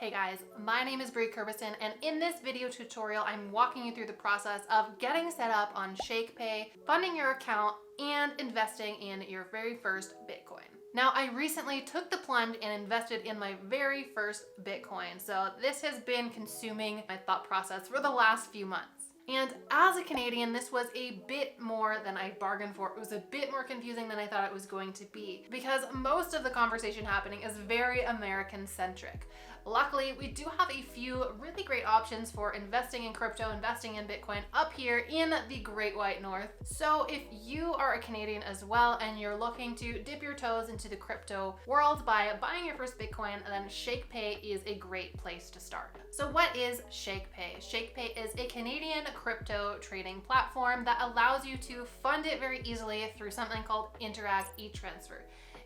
Hey guys, my name is Brie Curbison, and in this video tutorial, I'm walking you through the process of getting set up on ShakePay, funding your account, and investing in your very first Bitcoin. Now, I recently took the plunge and invested in my very first Bitcoin, so this has been consuming my thought process for the last few months. And as a Canadian, this was a bit more than I bargained for. It was a bit more confusing than I thought it was going to be because most of the conversation happening is very American centric. Luckily, we do have a few really great options for investing in crypto, investing in Bitcoin up here in the Great White North. So if you are a Canadian as well and you're looking to dip your toes into the crypto world by buying your first Bitcoin, then ShakePay is a great place to start. So what is ShakePay? ShakePay is a Canadian crypto trading platform that allows you to fund it very easily through something called Interac eTransfer.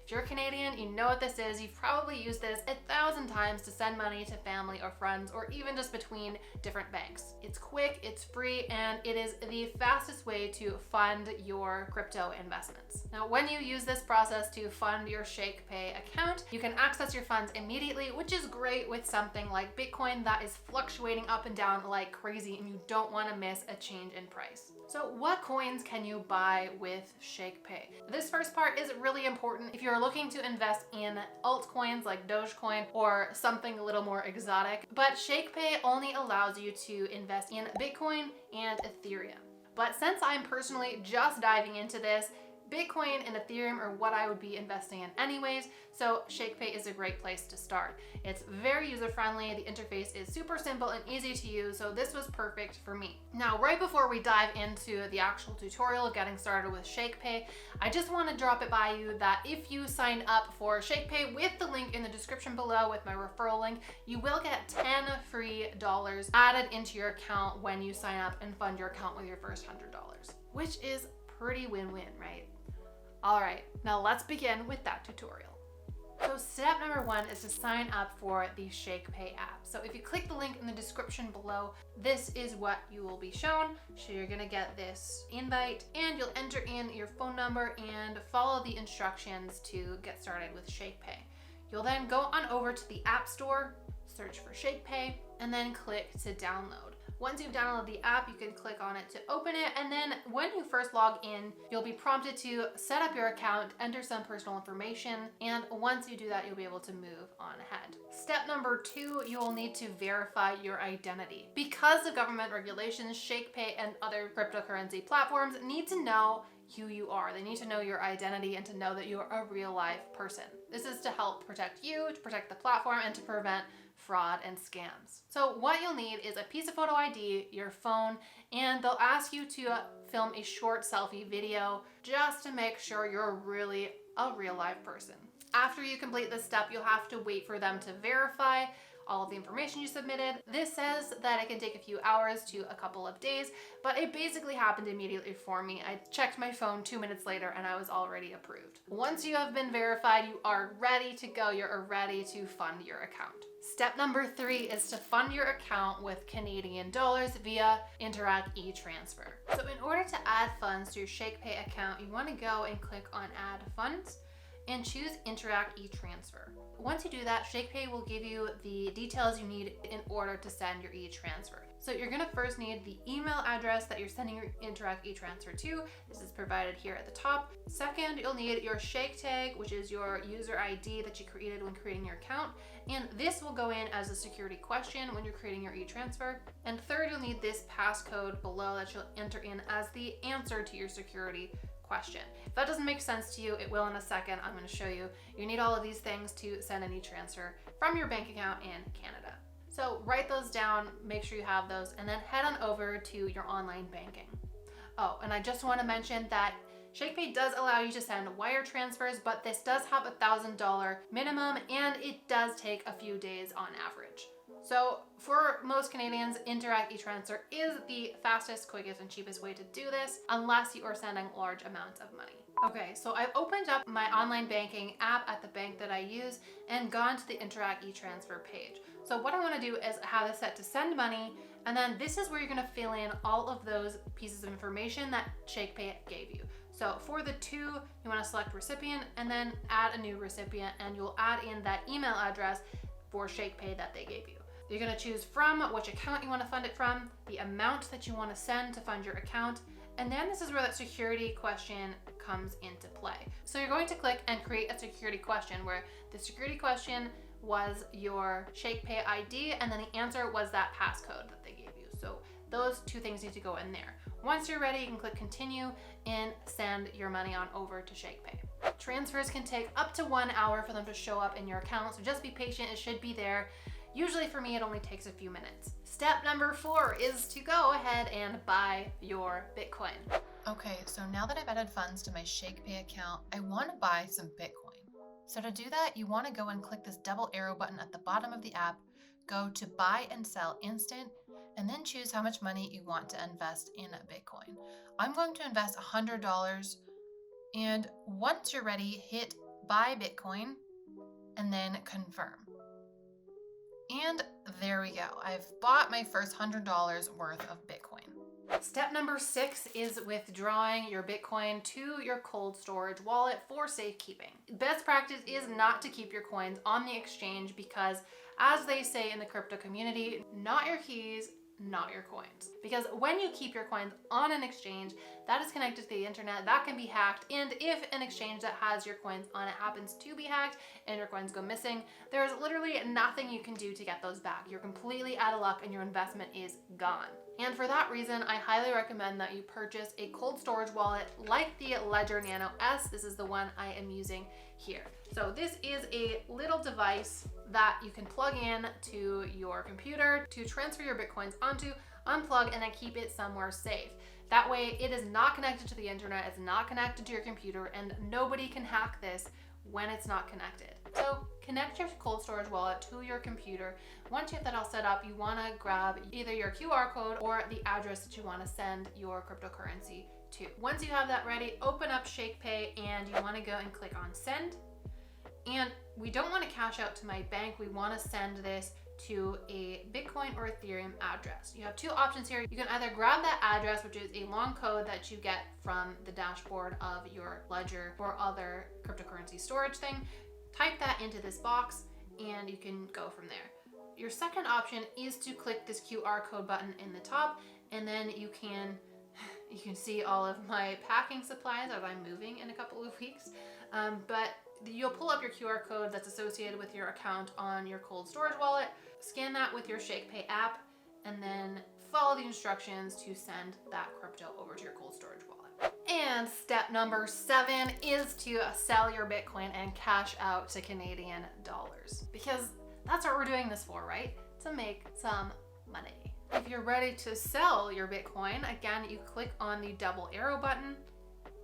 If you're Canadian, you know what this is. You've probably used this 1,000 times to send money to family or friends, or even just between different banks. It's quick, it's free, and it is the fastest way to fund your crypto investments. Now, when you use this process to fund your ShakePay account, you can access your funds immediately, which is great with something like Bitcoin that is fluctuating up and down like crazy, and you don't want to miss a change in price. So what coins can you buy with ShakePay? This first part is really important if you're looking to invest in altcoins like Dogecoin or something a little more exotic, but ShakePay only allows you to invest in Bitcoin and Ethereum. But since I'm personally just diving into this, Bitcoin and Ethereum are what I would be investing in anyways, so ShakePay is a great place to start. It's very user-friendly, the interface is super simple and easy to use, so this was perfect for me. Now, right before we dive into the actual tutorial, getting started with ShakePay, I just want to drop it by you that if you sign up for ShakePay with the link in the description below with my referral link, you will get 10 free dollars added into your account when you sign up and fund your account with your first $100, which is pretty win-win, right? All right, now let's begin with that tutorial. So step number one is to sign up for the ShakePay app. So if you click the link in the description below, this is what you will be shown. So you're gonna get this invite and you'll enter in your phone number and follow the instructions to get started with ShakePay. You'll then go on over to the App Store, search for ShakePay, and then click to download. Once you've downloaded the app, you can click on it to open it, and then when you first log in, you'll be prompted to set up your account, enter some personal information, and once you do that, you'll be able to move on ahead. Step number two, you will need to verify your identity. Because of government regulations, ShakePay and other cryptocurrency platforms need to know who you are. They need to know your identity and to know that you are a real life person. This is to help protect you, to protect the platform, and to prevent fraud and scams. So what you'll need is a piece of photo ID, your phone, and they'll ask you to film a short selfie video just to make sure you're really a real life person. After you complete this step, you'll have to wait for them to verify all of the information you submitted. This says that it can take a few hours to a couple of days, but it basically happened immediately for me. I checked my phone 2 minutes later and I was already approved. Once you have been verified, you are ready to go. You're ready to fund your account. Step number three is to fund your account with Canadian dollars via Interac eTransfer. So in order to add funds to your ShakePay account, you want to go and click on Add Funds and choose Interac eTransfer. Once you do that, ShakePay will give you the details you need in order to send your e-transfer. So you're gonna first need the email address that you're sending your Interac eTransfer to. This is provided here at the top. Second, you'll need your Shake Tag, which is your user ID that you created when creating your account. And this will go in as a security question when you're creating your e-transfer. And third, you'll need this passcode below that you'll enter in as the answer to your security question. If that doesn't make sense to you, it will in a second. I'm going to show you. You need all of these things to send an e-transfer from your bank account in Canada. So write those down, make sure you have those, and then head on over to your online banking. Oh, and I just want to mention that ShakePay does allow you to send wire transfers, but this does have $1,000 minimum and it does take a few days on average. So for most Canadians, Interac eTransfer is the fastest, quickest, and cheapest way to do this, unless you are sending large amounts of money. Okay, so I've opened up my online banking app at the bank that I use and gone to the Interac eTransfer page. So what I want to do is have it set to send money, and then this is where you're going to fill in all of those pieces of information that ShakePay gave you. So for the two, you want to select recipient and then add a new recipient, and you'll add in that email address for ShakePay that they gave you. You're going to choose from which account you want to fund it from, the amount that you want to send to fund your account, and then this is where that security question comes into play. So you're going to click and create a security question, where the security question was your ShakePay ID, and then the answer was that passcode that they gave you. So those two things need to go in there. Once you're ready, you can click continue and send your money on over to ShakePay. Transfers can take up to 1 hour for them to show up in your account, so just be patient, it should be there. Usually for me, it only takes a few minutes. Step number 4 is to go ahead and buy your Bitcoin. Okay, so now that I've added funds to my ShakePay account, I want to buy some Bitcoin. So to do that, you want to go and click this double arrow button at the bottom of the app, go to buy and sell instant, and then choose how much money you want to invest in Bitcoin. I'm going to invest $100, and once you're ready, hit buy Bitcoin and then confirm. And there we go. I've bought my first $100 worth of Bitcoin. Step number 6 is withdrawing your Bitcoin to your cold storage wallet for safekeeping. Best practice is not to keep your coins on the exchange because, as they say in the crypto community, not your keys, not your coins. Because when you keep your coins on an exchange that is connected to the internet, that can be hacked. And if an exchange that has your coins on it happens to be hacked and your coins go missing, there's literally nothing you can do to get those back. You're completely out of luck and your investment is gone. And for that reason, I highly recommend that you purchase a cold storage wallet like the Ledger Nano S. This is the one I am using here. So this is a little device that you can plug in to your computer to transfer your Bitcoins onto, unplug, and then keep it somewhere safe. That way it is not connected to the internet, it's not connected to your computer, and nobody can hack this when it's not connected. So connect your cold storage wallet to your computer. Once you have that all set up, you want to grab either your QR code or the address that you want to send your cryptocurrency to. Once you have that ready, open up ShakePay and you want to go and click on send. And we don't want to cash out to my bank. We want to send this to a Bitcoin or Ethereum address. You have two options here. You can either grab that address, which is a long code that you get from the dashboard of your Ledger or other cryptocurrency storage thing, type that into this box and you can go from there. Your second option is to click this QR code button in the top, and then you can see all of my packing supplies as I'm moving in a couple of weeks. But you'll pull up your QR code that's associated with your account on your cold storage wallet, scan that with your ShakePay app, and then follow the instructions to send that crypto over to your cold storage wallet. And step number 7 is to sell your Bitcoin and cash out to Canadian dollars. Because that's what we're doing this for, right? To make some money. If you're ready to sell your Bitcoin, again, you click on the double arrow button,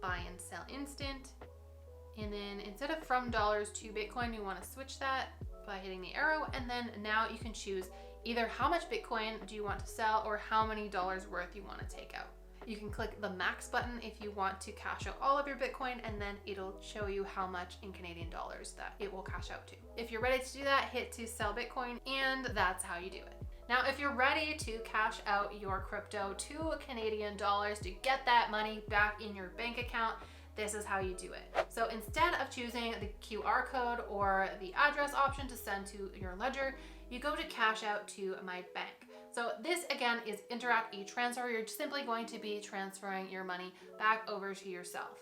buy and sell instant. And then instead of from dollars to Bitcoin, you want to switch that by hitting the arrow. And then now you can choose either how much Bitcoin do you want to sell or how many dollars worth you want to take out. You can click the max button if you want to cash out all of your Bitcoin, and then it'll show you how much in Canadian dollars that it will cash out to. If you're ready to do that, hit to sell Bitcoin, and that's how you do it. Now, if you're ready to cash out your crypto to Canadian dollars to get that money back in your bank account, this is how you do it. So instead of choosing the QR code or the address option to send to your Ledger, you go to cash out to my bank. So this again is Interac e-Transfer. You're simply going to be transferring your money back over to yourself.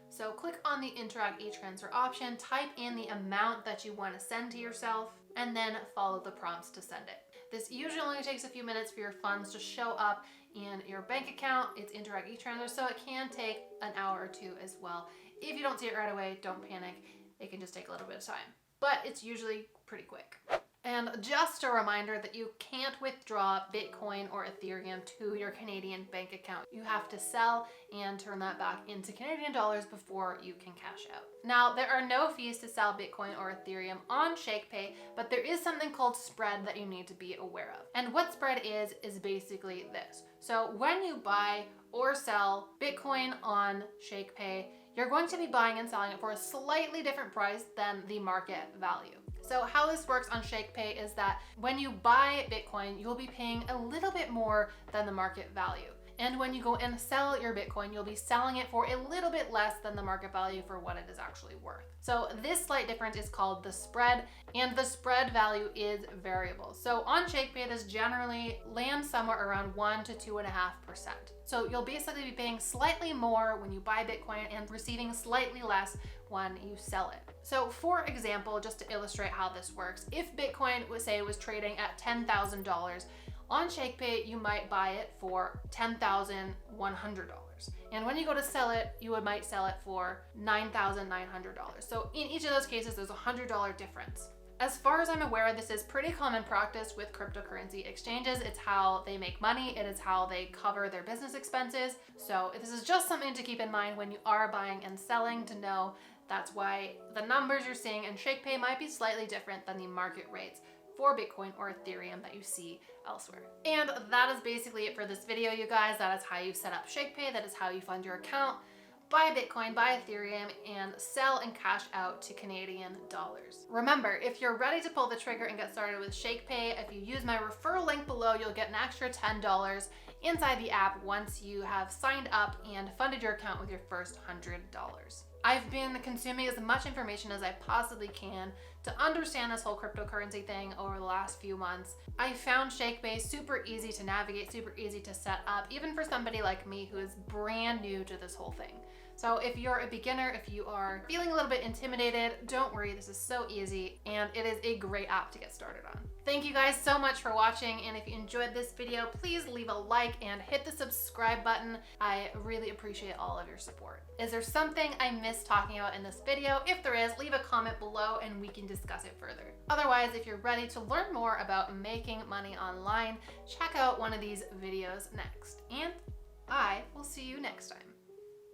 So click on the Interac e-Transfer option, type in the amount that you want to send to yourself, and then follow the prompts to send it. This usually only takes a few minutes for your funds to show up in your bank account. It's Interac e-Transfer, so it can take an hour or two as well. If you don't see it right away, don't panic. It can just take a little bit of time, but it's usually pretty quick. And just a reminder that you can't withdraw Bitcoin or Ethereum to your Canadian bank account. You have to sell and turn that back into Canadian dollars before you can cash out. Now, there are no fees to sell Bitcoin or Ethereum on ShakePay, but there is something called spread that you need to be aware of. And what spread is basically this. So when you buy or sell Bitcoin on ShakePay, you're going to be buying and selling it for a slightly different price than the market value. So how this works on ShakePay is that when you buy Bitcoin, you'll be paying a little bit more than the market value. And when you go and sell your Bitcoin, you'll be selling it for a little bit less than the market value for what it is actually worth. So this slight difference is called the spread, and the spread value is variable. So on ShakePay, this generally lands somewhere around 1 to 2.5%. So you'll basically be paying slightly more when you buy Bitcoin and receiving slightly less when you sell it. So for example, just to illustrate how this works, if Bitcoin was trading at $10,000, on ShakePay, you might buy it for $10,100. And when you go to sell it, you might sell it for $9,900. So in each of those cases, there's a $100 difference. As far as I'm aware, this is pretty common practice with cryptocurrency exchanges. It's how they make money. It is how they cover their business expenses. So this is just something to keep in mind when you are buying and selling, to know that's why the numbers you're seeing in ShakePay might be slightly different than the market rates for Bitcoin or Ethereum that you see elsewhere. And that is basically it for this video, you guys. That is how you set up ShakePay. That is how you fund your account, buy Bitcoin, buy Ethereum, and sell and cash out to Canadian dollars. Remember, if you're ready to pull the trigger and get started with ShakePay, if you use my referral link below, you'll get an extra $10 inside the app once you have signed up and funded your account with your first $100. I've been consuming as much information as I possibly can to understand this whole cryptocurrency thing over the last few months. I found ShakePay super easy to navigate, super easy to set up, even for somebody like me who is brand new to this whole thing. So if you're a beginner, if you are feeling a little bit intimidated, don't worry, this is so easy, and it is a great app to get started on. Thank you guys so much for watching, and if you enjoyed this video, please leave a like and hit the subscribe button. I really appreciate all of your support. Is there something I missed talking about in this video? If there is, leave a comment below and we can discuss it further. Otherwise, if you're ready to learn more about making money online, check out one of these videos next. And I will see you next time.